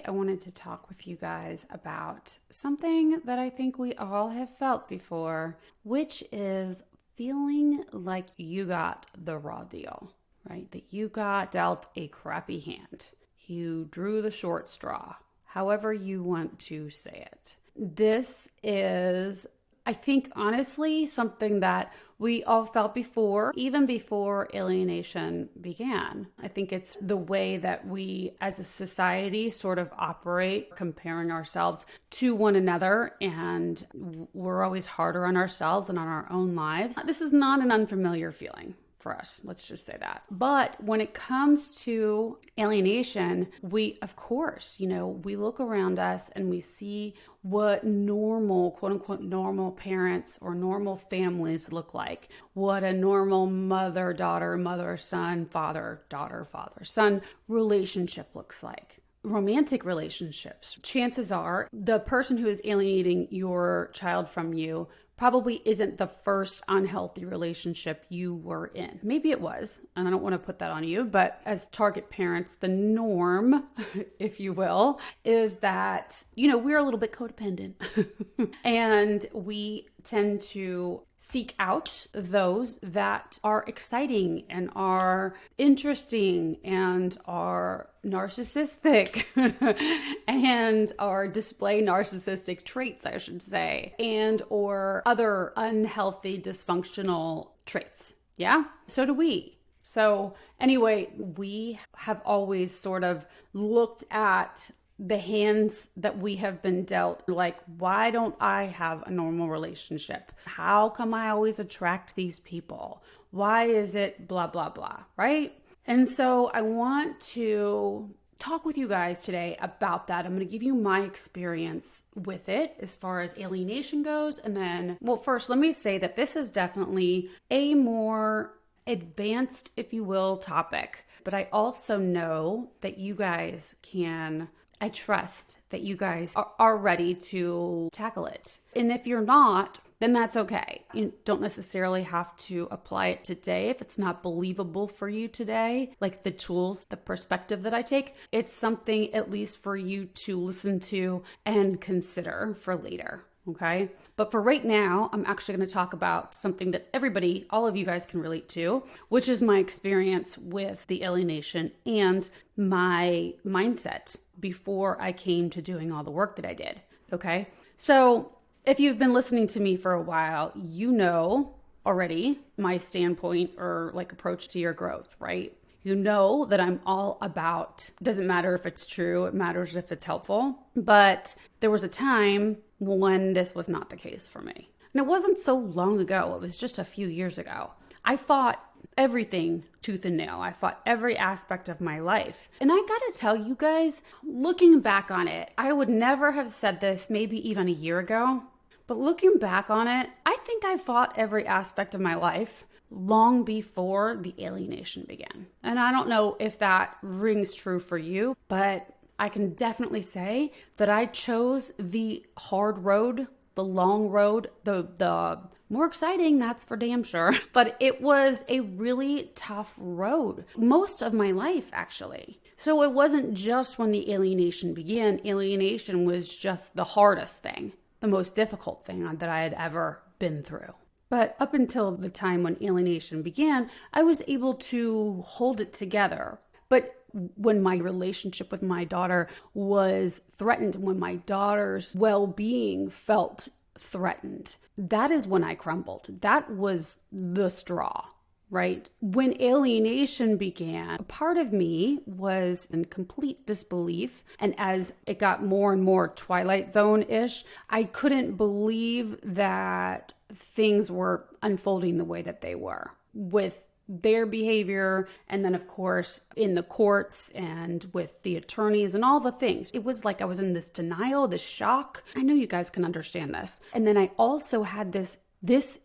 I wanted to talk with you guys about something that I think we all have felt before, which is feeling like you got the raw deal, right? That you got dealt a crappy hand. You drew the short straw, however you want to say it. This is, I think, honestly, something that we all felt before, even before alienation began. I think it's the way that we as a society sort of operate, comparing ourselves to one another, and we're always harder on ourselves and on our own lives. This is not an unfamiliar feeling for us. Let's just say that. But when it comes to alienation, we, of course, we look around us and we see what normal, quote unquote, normal parents or normal families look like, what a normal mother, daughter, mother, son, father, daughter, father, son relationship looks like. Romantic relationships. Chances are the person who is alienating your child from you probably isn't the first unhealthy relationship you were in. Maybe it was, and I don't want to put that on you, but as target parents, the norm, if you will, is that, we're a little bit codependent and we tend to seek out those that are exciting and are interesting and are narcissistic and are display narcissistic traits, I should say, and or other unhealthy, dysfunctional traits. Yeah, so do we. So anyway, we have always sort of looked at the hands that we have been dealt, like, why don't I have a normal relationship? How come I always attract these people? Why is it blah, blah, blah, right? And so I want to talk with you guys today about that. I'm going to give you my experience with it as far as alienation goes. And then, well, first, let me say that this is definitely a more advanced, if you will, topic. But I also know that you guys I trust that you guys are ready to tackle it. And if you're not, then that's okay. You don't necessarily have to apply it today if it's not believable for you today. Like the tools, the perspective that I take, it's something at least for you to listen to and consider for later. Okay. But for right now, I'm actually going to talk about something that everybody, all of you guys can relate to, which is my experience with the alienation and my mindset before I came to doing all the work that I did. Okay. So if you've been listening to me for a while, you know already my standpoint or like approach to your growth, right? You know that I'm all about, doesn't matter if it's true, it matters if it's helpful. But there was a time when this was not the case for me. And it wasn't so long ago, it was just a few years ago. I fought everything tooth and nail. I fought every aspect of my life. And I gotta tell you guys, looking back on it, I would never have said this maybe even a year ago. But looking back on it, I think I fought every aspect of my life long before the alienation began. And I don't know if that rings true for you, but I can definitely say that I chose the hard road, the long road, the more exciting, that's for damn sure. But it was a really tough road, most of my life, actually. So it wasn't just when the alienation began. Alienation was just the hardest thing, the most difficult thing that I had ever been through. But up until the time when alienation began, I was able to hold it together. But when my relationship with my daughter was threatened, when my daughter's well-being felt threatened, that is when I crumbled. That was the straw, right? When alienation began, a part of me was in complete disbelief. And as it got more and more Twilight Zone-ish, I couldn't believe that things were unfolding the way that they were with their behavior, and then of course in the courts and with the attorneys and all the things. It was like I was in this denial, this shock. I know you guys can understand this. And then I also had this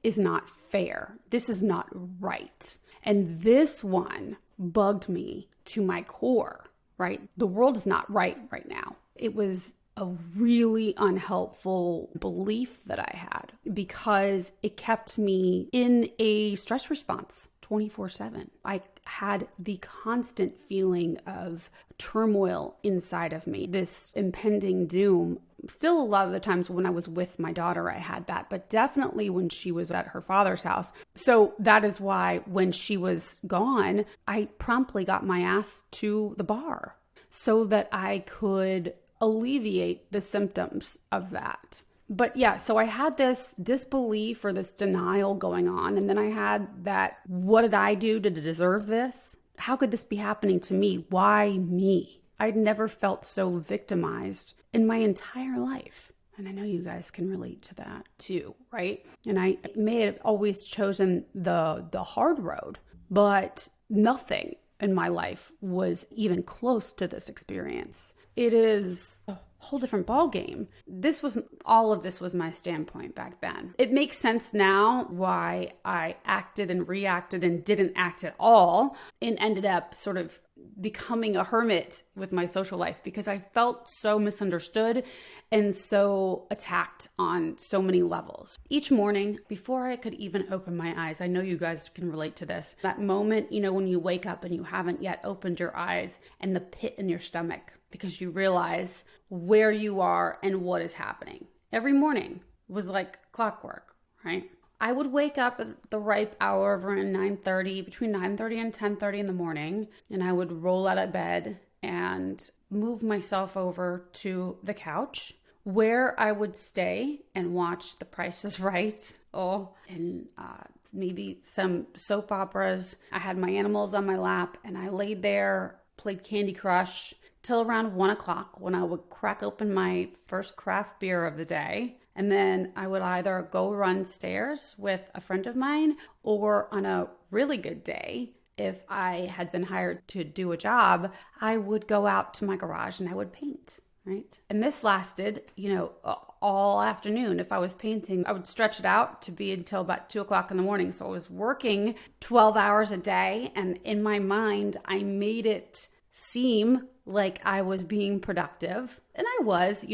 is not fair. This is not right. And this one bugged me to my core, right? The world is not right now. It was a really unhelpful belief that I had because it kept me in a stress response 24/7. I had the constant feeling of turmoil inside of me, this impending doom. Still, a lot of the times when I was with my daughter, I had that, but definitely when she was at her father's house. So that is why when she was gone, I promptly got my ass to the bar so that I could alleviate the symptoms of that. But yeah, so I had this disbelief or this denial going on. And then I had that, what did I do to deserve this? How could this be happening to me? Why me? I'd never felt so victimized in my entire life. And I know you guys can relate to that too, right? And I may have always chosen the hard road, but nothing in my life was even close to this experience. It is a whole different ballgame. All of this was my standpoint back then. It makes sense now why I acted and reacted and didn't act at all and ended up sort of becoming a hermit with my social life because I felt so misunderstood and so attacked on so many levels. Each morning, before I could even open my eyes, I know you guys can relate to this, that moment, when you wake up and you haven't yet opened your eyes and the pit in your stomach because you realize where you are and what is happening. Every morning was like clockwork, right? I would wake up at the ripe hour of around 9:30, between 9:30 and 10:30 in the morning, and I would roll out of bed and move myself over to the couch where I would stay and watch The Price is Right. And maybe some soap operas. I had my animals on my lap and I laid there, played Candy Crush till around 1 o'clock when I would crack open my first craft beer of the day. And then I would either go run stairs with a friend of mine, or on a really good day, if I had been hired to do a job, I would go out to my garage and I would paint, right? And this lasted, all afternoon. If I was painting, I would stretch it out to be until about 2 o'clock in the morning. So I was working 12 hours a day. And in my mind, I made it seem like I was being productive. And I was,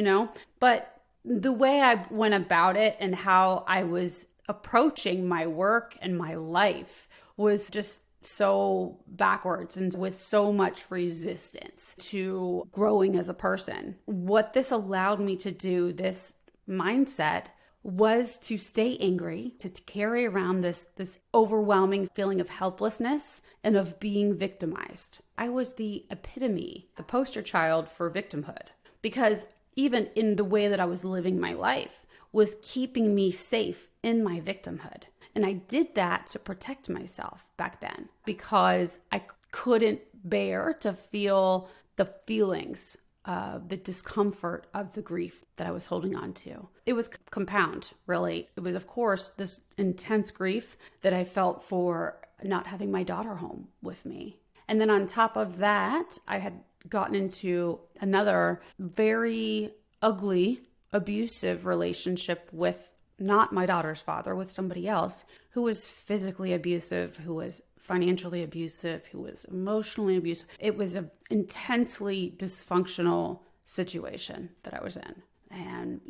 but the way I went about it and how I was approaching my work and my life was just so backwards and with so much resistance to growing as a person. What this allowed me to do, this mindset, was to stay angry, to carry around this overwhelming feeling of helplessness and of being victimized. I was the epitome, the poster child for victimhood, because even in the way that I was living my life was keeping me safe in my victimhood. And I did that to protect myself back then because I couldn't bear to feel the feelings, the discomfort of the grief that I was holding on to. It was compound, really. It was, of course, this intense grief that I felt for not having my daughter home with me. And then on top of that, I had gotten into another very ugly, abusive relationship with not my daughter's father, with somebody else who was physically abusive, who was financially abusive, who was emotionally abusive. It was an intensely dysfunctional situation that I was in. And,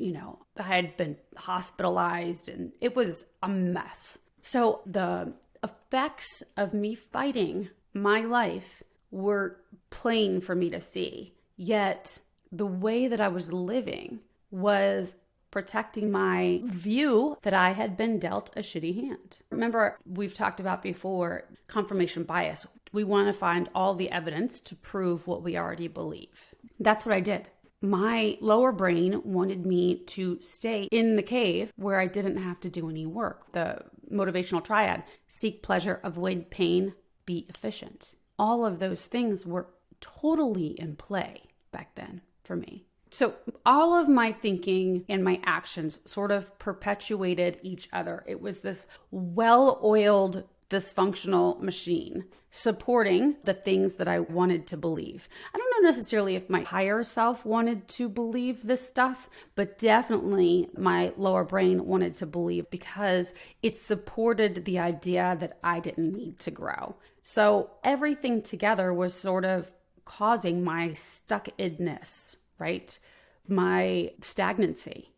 I had been hospitalized and it was a mess. So the effects of me fighting my life were plain for me to see. Yet the way that I was living was protecting my view that I had been dealt a shitty hand. Remember, we've talked about before, confirmation bias. We want to find all the evidence to prove what we already believe. That's what I did. My lower brain wanted me to stay in the cave where I didn't have to do any work. The motivational triad: seek pleasure, avoid pain, be efficient. All of those things were totally in play back then for me. So all of my thinking and my actions sort of perpetuated each other. It was this well-oiled, dysfunctional machine supporting the things that I wanted to believe. I don't know necessarily if my higher self wanted to believe this stuff, but definitely my lower brain wanted to believe because it supported the idea that I didn't need to grow. So everything together was sort of causing my stuckness, right? My stagnancy.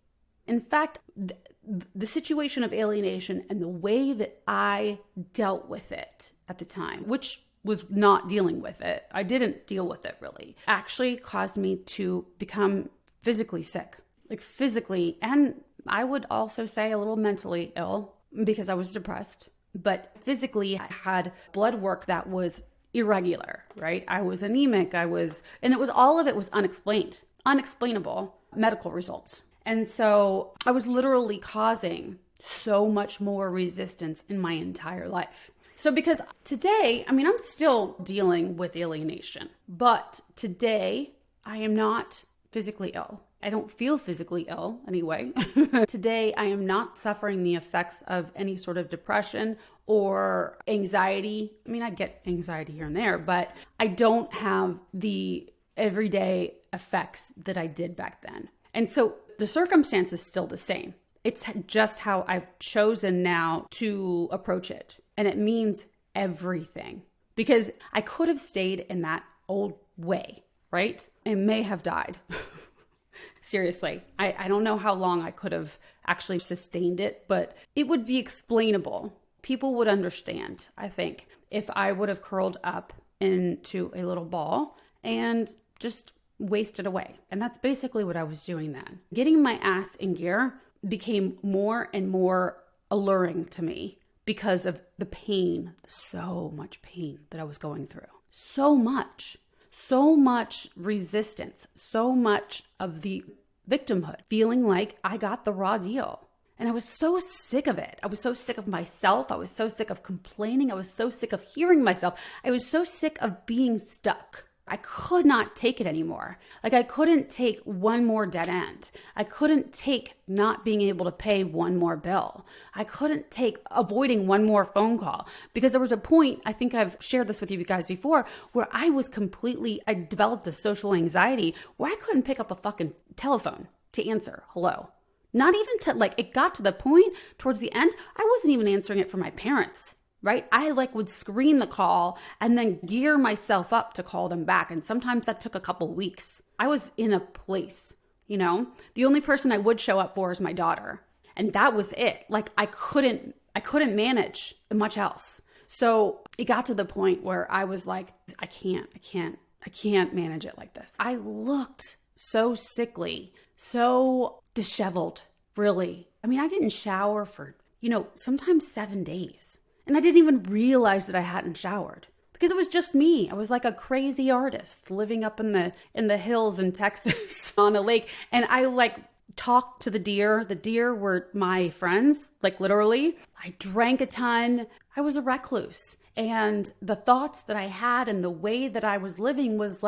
In fact, the situation of alienation and the way that I dealt with it at the time, which was not dealing with it. I didn't deal with it really. Actually caused me to become physically sick, like physically, and I would also say a little mentally ill because I was depressed. But physically, I had blood work that was irregular, right? I was anemic. And it was all of it was unexplainable medical results. And so I was literally causing so much more resistance in my entire life. So because today, I'm still dealing with alienation, but today I am not physically ill. I don't feel physically ill anyway. Today, I am not suffering the effects of any sort of depression or anxiety. I get anxiety here and there, but I don't have the everyday effects that I did back then. And so the circumstance is still the same. It's just how I've chosen now to approach it. And it means everything because I could have stayed in that old way, right? I may have died. Seriously, I don't know how long I could have actually sustained it, but it would be explainable. People would understand, I think, if I would have curled up into a little ball and just wasted away. And that's basically what I was doing then. Getting my ass in gear became more and more alluring to me because of the pain, so much pain that I was going through. So much resistance, so much of the victimhood, feeling like I got the raw deal. And I was so sick of it. I was so sick of myself. I was so sick of complaining. I was so sick of hearing myself. I was so sick of being stuck. I could not take it anymore. Like I couldn't take one more dead end. I couldn't take not being able to pay one more bill. I couldn't take avoiding one more phone call because there was a point, I think I've shared this with you guys before, where I developed this social anxiety where I couldn't pick up a fucking telephone to answer hello. Not even to it got to the point towards the end, I wasn't even answering it for my parents. Right? I would screen the call and then gear myself up to call them back. And sometimes that took a couple weeks. I was in a place, the only person I would show up for is my daughter. And that was it. I couldn't manage much else. So it got to the point where I was like, I can't manage it like this. I looked so sickly, so disheveled, really. I didn't shower for, sometimes 7 days. And I didn't even realize that I hadn't showered because it was just me. I was like a crazy artist living up in the hills in Texas on a lake. And I talked to the deer. The deer were my friends, literally. I drank a ton. I was a recluse. And the thoughts that I had and the way that I was living was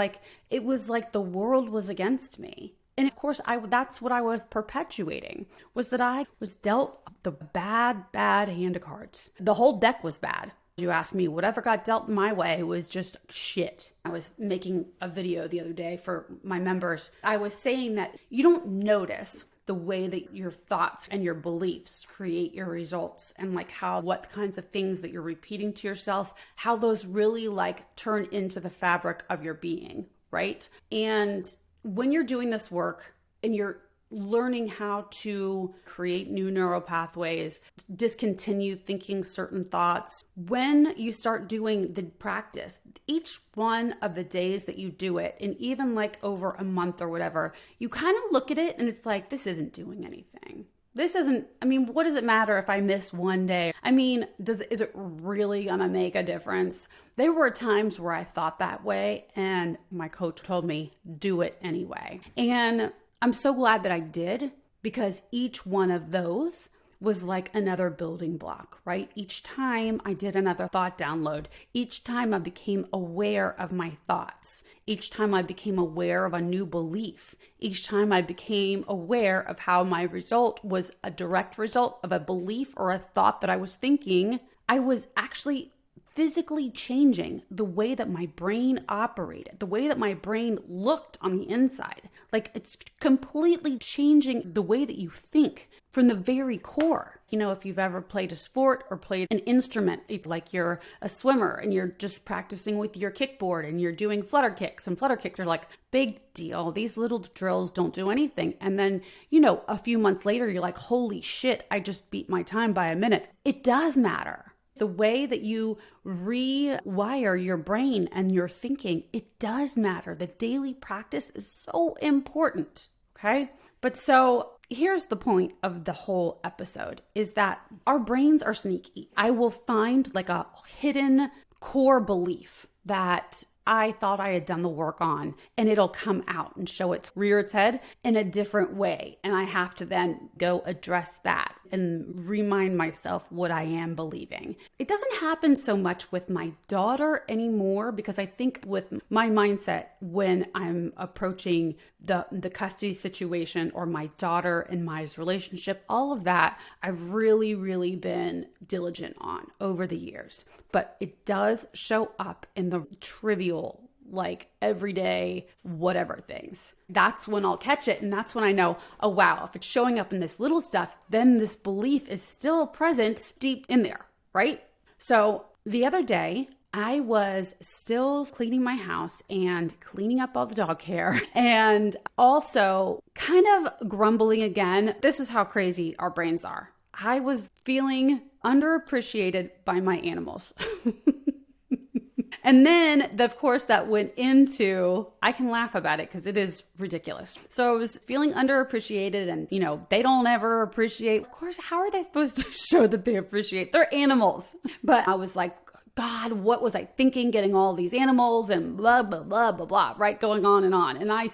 it was like the world was against me. And of course, that's what I was perpetuating, was that I was dealt the bad hand of cards. The whole deck was bad. You ask me, whatever got dealt my way was just shit. I was making a video the other day for my members. I was saying that you don't notice the way that your thoughts and your beliefs create your results and what kinds of things that you're repeating to yourself, how those really turn into the fabric of your being, right? And when you're doing this work and you're learning how to create new neural pathways, discontinue thinking certain thoughts, when you start doing the practice, each one of the days that you do it, and even over a month or whatever, you kind of look at it and it's this isn't doing anything. What does it matter if I miss one day? Is it really gonna make a difference? There were times where I thought that way and my coach told me, do it anyway. And I'm so glad that I did because each one of those was another building block, right? Each time I did another thought download. Each time I became aware of my thoughts. Each time I became aware of a new belief. Each time I became aware of how my result was a direct result of a belief or a thought that I was thinking. I was actually physically changing the way that my brain operated, the way that my brain looked on the inside. It's completely changing the way that you think from the very core. If you've ever played a sport or played an instrument, if you're a swimmer and you're just practicing with your kickboard and you're doing flutter kicks, and flutter kicks are big deal. These little drills don't do anything. And then, a few months later, you're holy shit, I just beat my time by a minute. It does matter. The way that you rewire your brain and your thinking, it does matter. The daily practice is so important, okay? But so here's the point of the whole episode is that our brains are sneaky. I will find like a hidden core belief that I thought I had done the work on, and it'll come out and rear its head in a different way. And I have to then go address that and remind myself what I am believing. It doesn't happen so much with my daughter anymore, because I think with my mindset when I'm approaching the custody situation or my daughter and my relationship, all of that I've really, really been diligent on over the years. But it does show up in the trivial, like everyday, whatever things. That's when I'll catch it. And that's when I know, oh, wow, if it's showing up in this little stuff, then this belief is still present deep in there, right? So the other day, I was still cleaning my house and cleaning up all the dog hair and also kind of grumbling again. This is how crazy our brains are. I was feeling underappreciated by my animals. And then, of course, that went into, I can laugh about it because it is ridiculous. So I was feeling underappreciated and, they don't ever appreciate. Of course, how are they supposed to show that they appreciate? They're animals. But I was like, God, what was I thinking getting all these animals and blah, blah, blah, blah, blah, right? Going on. And I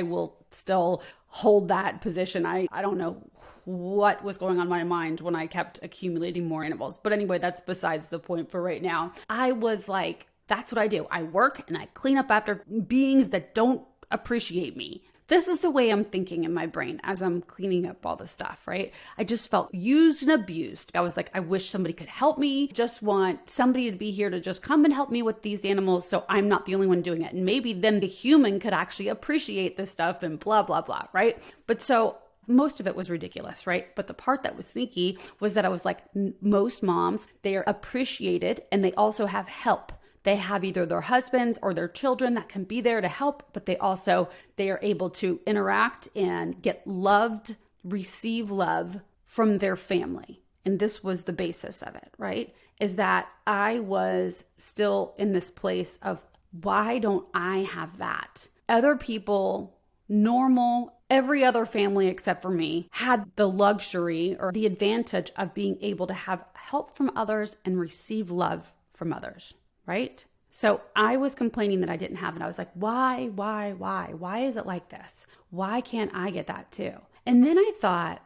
will still hold that position. I don't know what was going on in my mind when I kept accumulating more animals. But anyway, that's besides the point for right now. I was like, that's what I do. I work and I clean up after beings that don't appreciate me. This is the way I'm thinking in my brain as I'm cleaning up all the stuff, right? I just felt used and abused. I was like, I wish somebody could help me. Just want somebody to be here to just come and help me with these animals so I'm not the only one doing it. And maybe then the human could actually appreciate this stuff and blah, blah, blah, right? But so most of it was ridiculous, right? But the part that was sneaky was that I was like, most moms, they are appreciated and they also have help. They have either their husbands or their children that can be there to help, but they are able to interact and get loved, receive love from their family. And this was the basis of it, right? Is that I was still in this place of, why don't I have that? Other people, normal, every other family except for me had the luxury or the advantage of being able to have help from others and receive love from others, right? So I was complaining that I didn't have it. I was like, why? Why is it like this? Why can't I get that too? And then I thought,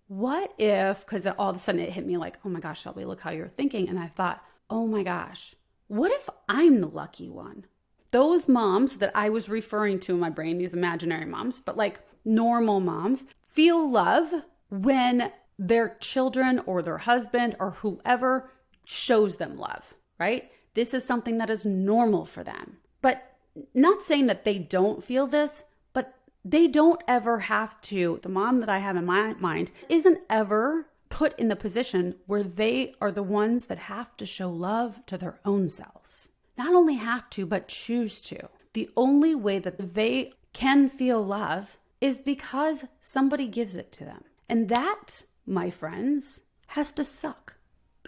what if, because all of a sudden it hit me like, oh my gosh, Shelby, look how you're thinking. And I thought, oh my gosh, what if I'm the lucky one? Those moms that I was referring to in my brain, these imaginary moms, but like normal moms, feel love when their children or their husband or whoever shows them love, right? This is something that is normal for them. But not saying that they don't feel this, but they don't ever have to. The mom that I have in my mind isn't ever put in the position where they are the ones that have to show love to their own selves. Not only have to, but choose to. The only way that they can feel love is because somebody gives it to them. And that, my friends, has to suck.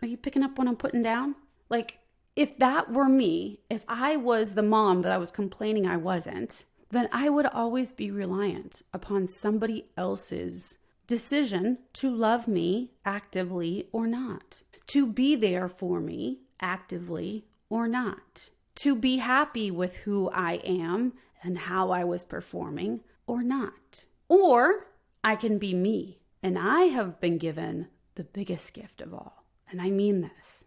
Are you picking up what I'm putting down? Like, if that were me, if I was the mom that I was complaining I wasn't, then I would always be reliant upon somebody else's decision to love me actively or not, to be there for me actively or not, to be happy with who I am and how I was performing or not. Or I can be me, and I have been given the biggest gift of all. And I mean this.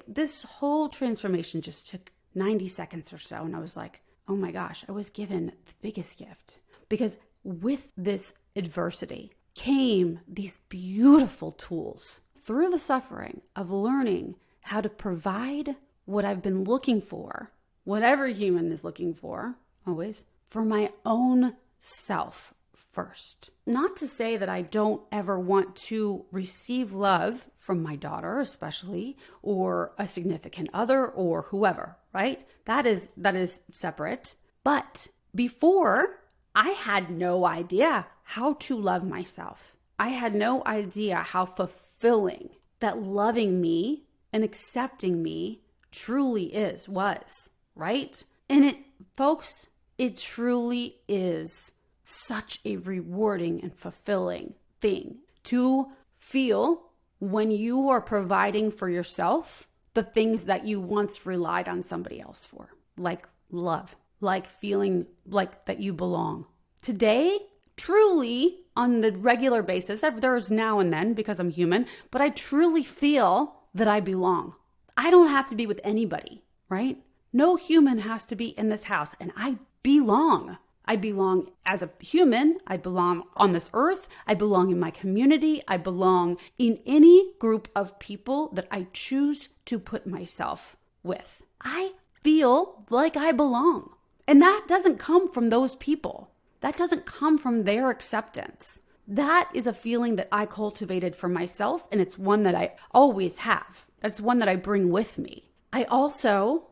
This whole transformation just took 90 seconds or so, and I was like, oh my gosh, I was given the biggest gift. Because with this adversity came these beautiful tools through the suffering of learning how to provide what I've been looking for, whatever human is looking for, always, for my own self first. Not to say that I don't ever want to receive love from my daughter, especially, or a significant other, or whoever, right? That is separate. But before, I had no idea how to love myself. I had no idea how fulfilling that loving me and accepting me truly was, right? And folks, it truly is such a rewarding and fulfilling thing to feel when you are providing for yourself the things that you once relied on somebody else for, like love, like feeling like that you belong. Today, truly, on the regular basis, there's now and then because I'm human, but I truly feel that I belong. I don't have to be with anybody, right? No human has to be in this house, and I belong. I belong as a human. I belong on this earth. I belong in my community. I belong in any group of people that I choose to put myself with. I feel like I belong. And that doesn't come from those people. That doesn't come from their acceptance. That is a feeling that I cultivated for myself, and it's one that I always have. That's one that I bring with me. I also,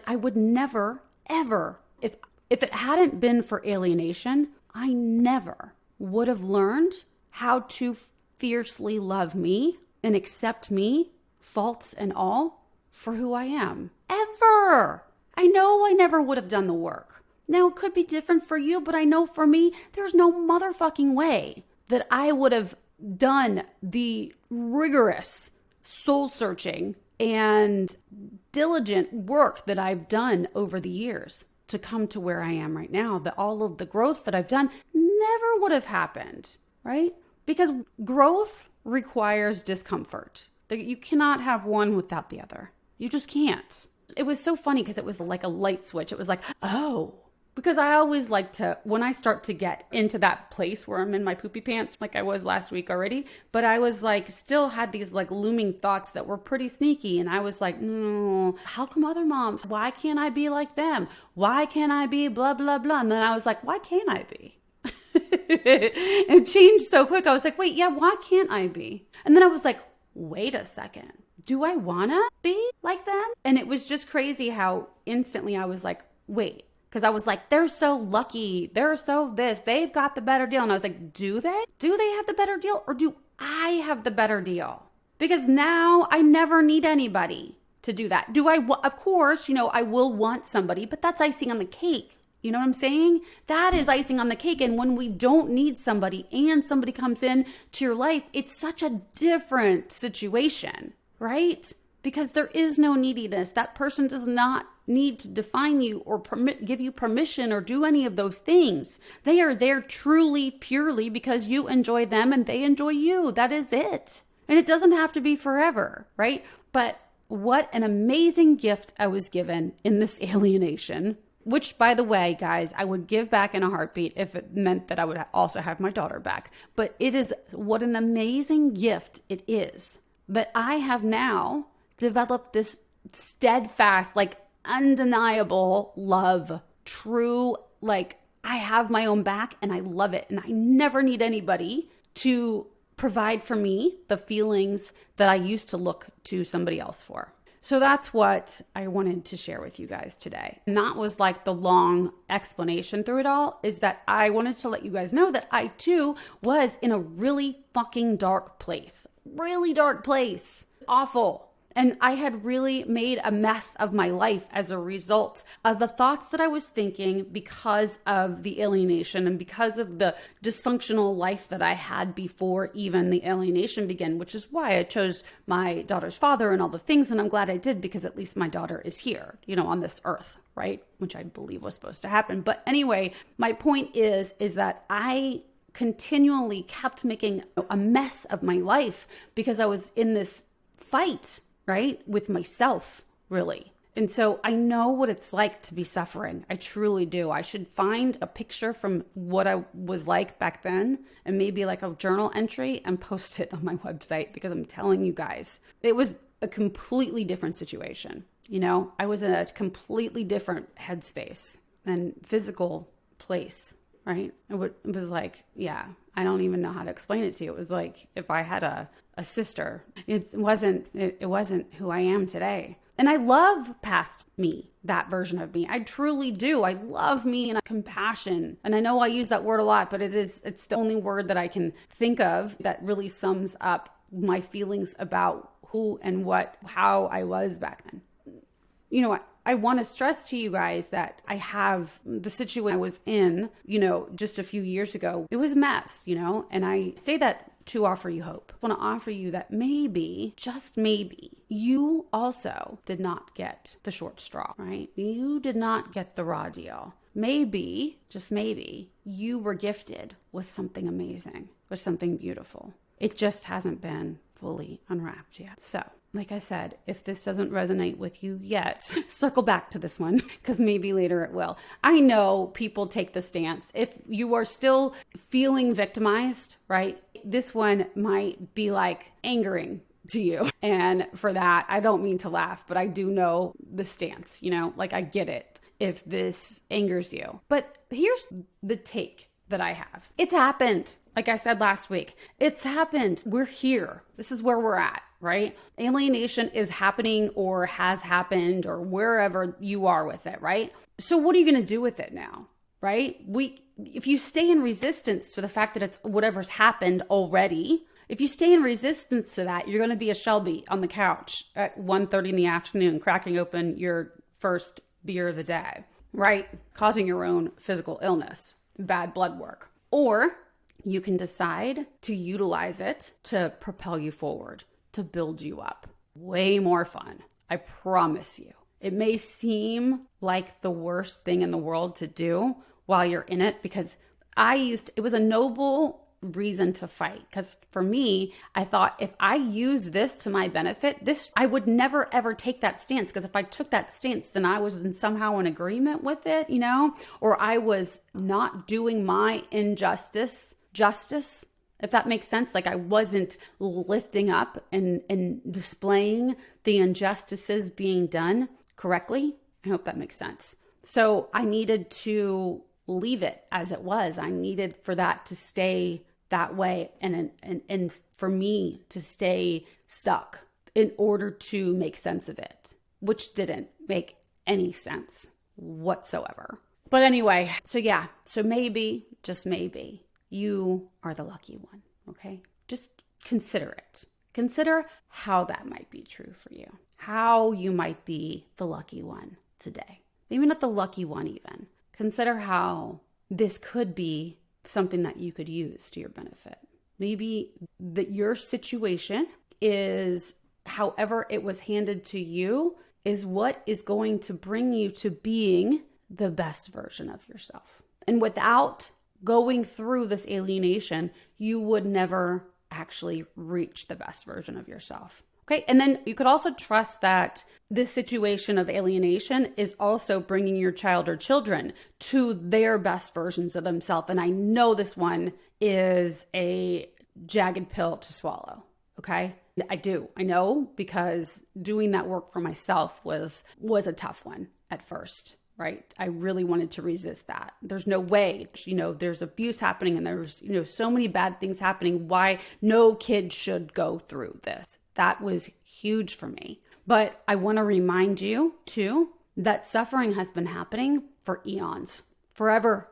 I would never, ever, if it hadn't been for alienation, I never would have learned how to fiercely love me and accept me, faults and all, for who I am. Ever. I know I never would have done the work. Now, it could be different for you, but I know for me, there's no motherfucking way that I would have done the rigorous soul searching and diligent work that I've done over the years to come to where I am right now. That all of the growth that I've done never would have happened, right? Because growth requires discomfort. You cannot have one without the other. You just can't. It was so funny because it was like a light switch. It was like, oh, because I always like to, when I start to get into that place where I'm in my poopy pants, like I was last week already, but I was like, still had these like looming thoughts that were pretty sneaky. And I was like, no, how come other moms, why can't I be like them? Why can't I be blah, blah, blah? And then I was like, why can't I be? It changed so quick. I was like, wait, yeah, why can't I be? And then I was like, wait a second. Do I want to be like them? And it was just crazy how instantly I was like, wait. Because I was like, they're so lucky. They're so this. They've got the better deal. And I was like, do they? Do they have the better deal? Or do I have the better deal? Because now I never need anybody to do that. Of course, I will want somebody, but that's icing on the cake. You know what I'm saying? That is icing on the cake. And when we don't need somebody and somebody comes in to your life, it's such a different situation, right? Because there is no neediness. That person does not need to define you or give you permission or do any of those things. They are there truly, purely because you enjoy them and they enjoy you. That is it. And it doesn't have to be forever, right? But what an amazing gift I was given in this alienation, which, by the way, guys, I would give back in a heartbeat if it meant that I would also have my daughter back. But it is what an amazing gift it is that I have now developed this steadfast, undeniable love, true, I have my own back and I love it. And I never need anybody to provide for me the feelings that I used to look to somebody else for. So that's what I wanted to share with you guys today. And that was the long explanation through it all, is that I wanted to let you guys know that I too was in a really fucking dark place. Really dark place. Awful. And I had really made a mess of my life as a result of the thoughts that I was thinking because of the alienation and because of the dysfunctional life that I had before even the alienation began, which is why I chose my daughter's father and all the things. And I'm glad I did, because at least my daughter is here, on this earth, right? Which I believe was supposed to happen. But anyway, my point is that I continually kept making a mess of my life because I was in this fight, right? With myself, really. And so I know what it's like to be suffering. I truly do. I should find a picture from what I was like back then and maybe a journal entry and post it on my website, because I'm telling you guys, it was a completely different situation. I was in a completely different headspace and physical place, right? It was I don't even know how to explain it to you. It was like if I had a sister. It wasn't who I am today. And I love past me, that version of me. I truly do. I love me and compassion. And I know I use that word a lot, but it's the only word that I can think of that really sums up my feelings about who and how I was back then. You know, I want to stress to you guys that I have the situation I was in, just a few years ago. It was a mess, and I say that to offer you hope. I want to offer you that maybe, just maybe, you also did not get the short straw, right? You did not get the raw deal. Maybe, just maybe, you were gifted with something amazing, with something beautiful. It just hasn't been fully unwrapped yet. So, like I said, if this doesn't resonate with you yet, circle back to this one because maybe later it will. I know people take the stance. If you are still feeling victimized, right, this one might be like angering to you. And for that, I don't mean to laugh, but I do know the stance, I get it if this angers you. But here's the take that I have. It's happened. Like I said last week, it's happened. We're here. This is where we're at, right? Alienation is happening or has happened or wherever you are with it, right? So what are you going to do with it now, right? If you stay in resistance to the fact that it's whatever's happened already, if you stay in resistance to that, you're going to be a Shelby on the couch at 1:30 in the afternoon, cracking open your first beer of the day, right? Causing your own physical illness, bad blood work. Or you can decide to utilize it to propel you forward, to build you up. Way more fun. I promise you. It may seem like the worst thing in the world to do while you're in it because it was a noble reason to fight. Because for me, I thought if I use this to my benefit, I would never ever take that stance. Because if I took that stance, then I was somehow in agreement with it, or I was not doing my injustice justice, if that makes sense. Like I wasn't lifting up and displaying the injustices being done correctly. I hope that makes sense. So I needed to leave it as it was. I needed for that to stay that way and for me to stay stuck in order to make sense of it, which didn't make any sense whatsoever. But anyway, so maybe, just maybe, you are the lucky one, okay? Just consider it. Consider how that might be true for you, how you might be the lucky one today. Maybe not the lucky one even. Consider how this could be something that you could use to your benefit. Maybe that your situation is, however it was handed to you, is what is going to bring you to being the best version of yourself. And without going through this alienation, you would never actually reach the best version of yourself. Okay. And then you could also trust that this situation of alienation is also bringing your child or children to their best versions of themselves. And I know this one is a jagged pill to swallow. Okay. I do. I know because doing that work for myself was a tough one at first. Right? I really wanted to resist that. There's no way, there's abuse happening and there's, so many bad things happening. Why no kid should go through this. That was huge for me. But I want to remind you too, that suffering has been happening for eons, forever.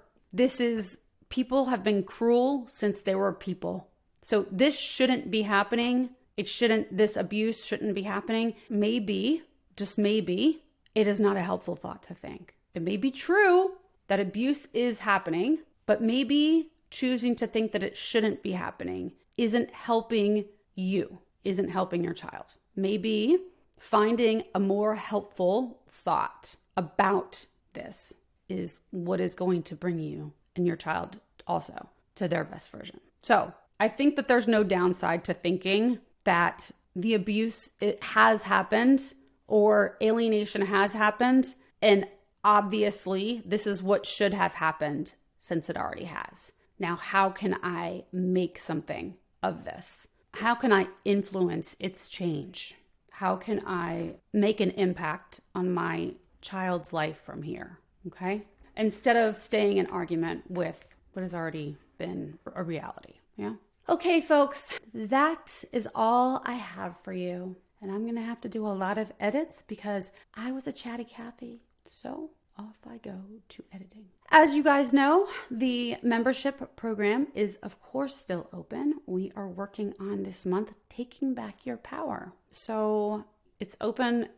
People have been cruel since they were people. So this shouldn't be happening. This abuse shouldn't be happening. Maybe, just maybe, it is not a helpful thought to think. It may be true that abuse is happening, but maybe choosing to think that it shouldn't be happening isn't helping you, isn't helping your child. Maybe finding a more helpful thought about this is what is going to bring you and your child also to their best version. So I think that there's no downside to thinking that the abuse, it has happened or alienation has happened. And obviously, this is what should have happened since it already has. Now, how can I make something of this? How can I influence its change? How can I make an impact on my child's life from here? Okay? Instead of staying in argument with what has already been a reality. Yeah? Okay, folks, that is all I have for you. And I'm going to have to do a lot of edits because I was a chatty Cathy. So off I go to editing. As you guys know, the membership program is, of course, still open. We are working on this month, Taking Back Your Power. So it's open,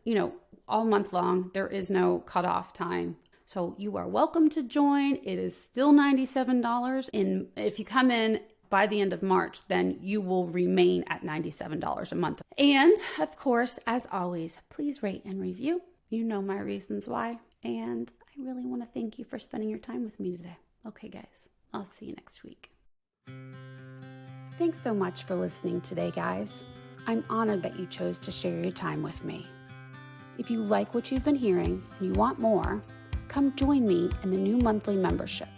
all month long. There is no cutoff time. So you are welcome to join. It is still $97. And if you come in by the end of March, then you will remain at $97 a month. And of course, as always, please rate and review. You know my reasons why. And I really want to thank you for spending your time with me today. Okay, guys, I'll see you next week. Thanks so much for listening today, guys. I'm honored that you chose to share your time with me. If you like what you've been hearing and you want more, come join me in the new monthly membership,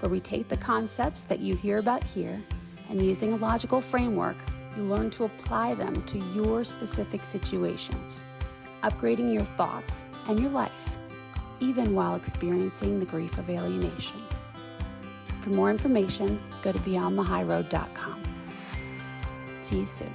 where we take the concepts that you hear about here and, using a logical framework, you learn to apply them to your specific situations, upgrading your thoughts and your life, even while experiencing the grief of alienation. For more information, go to beyondthehighroad.com. See you soon.